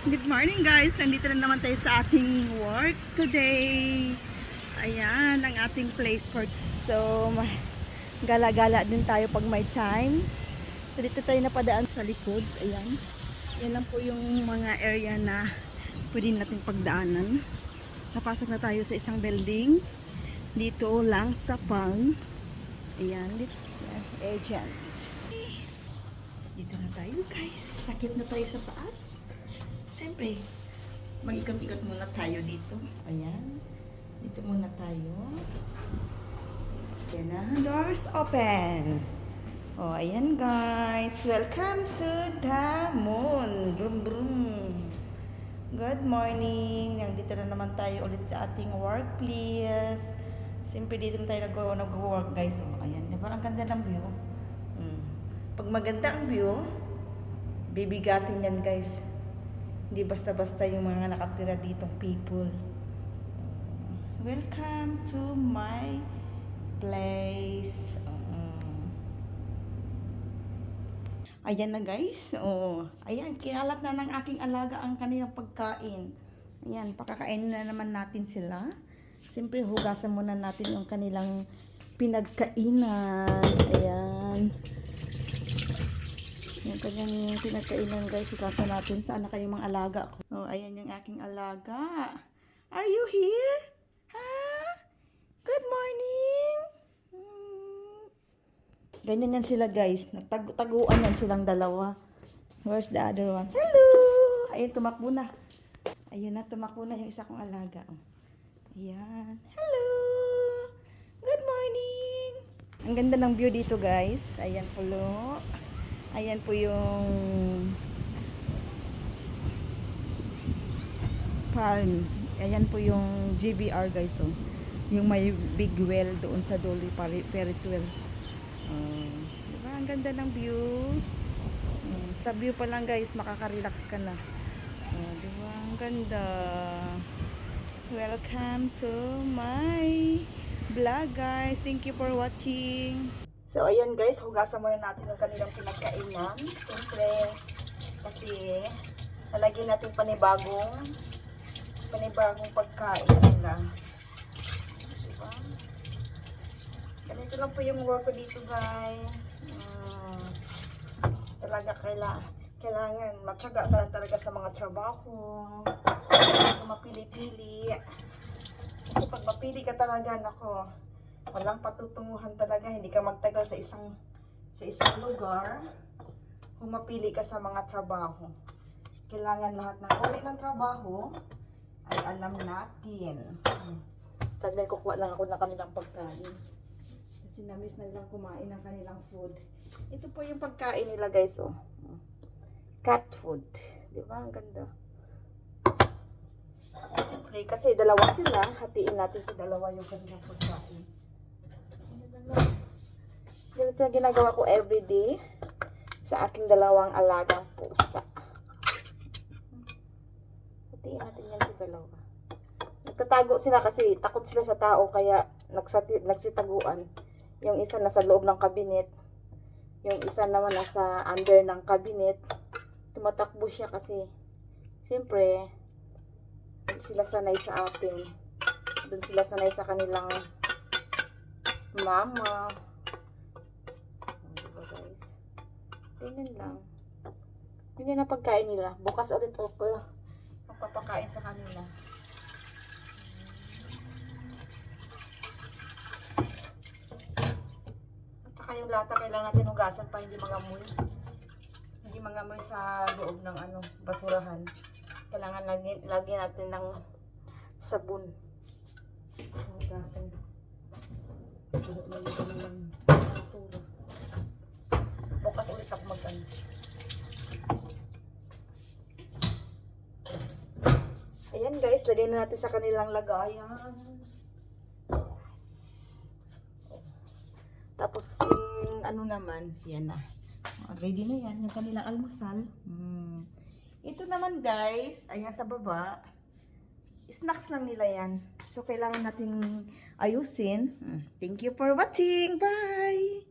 Good morning guys! Nandito na naman tayo sa ating work today. Ayan, ang ating place for. So, gala-gala din tayo pag may time. So, dito tayo napadaan sa likod. Ayan. Yan lang po yung mga area na pwede natin pagdaanan. Napasok na tayo sa isang building. Dito lang sa Palm. Ayan, dito. Ayan, agents. Dito na tayo guys. Sakit na tayo sa taas. Siyempre, mag-ikot-ikot muna tayo dito. Ayan. Dito muna tayo. Ayan na. Doors open. Oh, ayan guys. Welcome to the moon. Brum brum. Good morning. Nandito na naman tayo ulit sa ating workplace. Siyempre, dito na tayo nag-work guys. Oh, ayan. Diba? Ang ganda ng view. Pag maganda ang view, bibigatin yan guys. Hindi basta-basta yung mga nakatira ditong people. Welcome to my place. Ayan na guys. Oh, ayan, kinalat na ng aking alaga ang kanilang pagkain. Ayan, pakakainin na naman natin sila. Siyempre, hugasan muna natin yung kanilang pinagkainan. Ayan. Yung kanyang pinagkainan guys, ikasa natin sa anak kayong mga alaga ko. Oh, ayan yung aking alaga. Are you here? Ha? Good morning. Ganyan yan sila guys. Nagtaguan yan silang dalawa. Where's the other one? Hello! Ayun, tumakbo na. Ayun na, tumakbo na yung isa kong alaga. Oh. Ayan. Hello! Good morning! Ang ganda ng view dito guys. Ayan po. Ayan po yung Palm. Ayan po yung GBR guys. Oh. Yung may big well doon sa dulo, Ferris wheel. Diba? Ang ganda ng view. Sa view pa lang guys, makaka-relax ka na. Diba? Ang ganda. Welcome to my vlog guys. Thank you for watching. So, ayan guys, hugasan muna natin yung kanilang pinagkainan. Siyempre, kasi nalagyan natin panibagong pagkain nila. Diba? Ganito lang po yung work ko dito guys. Talaga kailangan matyaga talaga sa mga trabaho. Kung mapili-pili. Kasi pag mapili ka talaga, nako, walang patutunguhan talaga, hindi ka magtagal sa isang lugar kung mapili ka sa mga trabaho. Kailangan lahat ng uri ng trabaho ay alam natin. Tagal kukuha lang ako ng kanilang pagkain. Kasi na-miss na nilang kumain ng kanilang food. Ito po yung pagkain nila guys. Oh. Cat food. Diba? Ang ganda. Okay, kasi dalawa sila. Hatiin natin sa dalawa yung kanilang pagkain. Ganito yung ginagawa ko everyday sa aking dalawang alagang pusa. Hatiin natin yan sa dalawa. Nagtatago sila kasi takot sila sa tao kaya nagsitaguan. Yung isa nasa loob ng kabinet. Yung isa naman nasa under ng kabinet. Tumatakbo siya kasi siyempre hindi sila sanay sa atin. Doon sila sanay sa kanilang mama. Diba guys? Ganyan lang. Ganyan ang pagkain nila. Bukas ulit ako magpapakain sa kanila. At saka yung lata kailangan natin hugasan pa hindi mangamoy. Hindi mangamoy sa loob ng basurahan. Kailangan lagyan natin ng sabon. Hugasan. Bukas ulit ako mag-ano. Ayan guys, lagay na natin sa kanilang lagayan. Tapos yung naman, yan na. Ready na yan, yung kanilang almusal. Ito naman guys, ayan sa baba. Snacks lang nila yan. So, kailangan natin ayusin. Thank you for watching. Bye!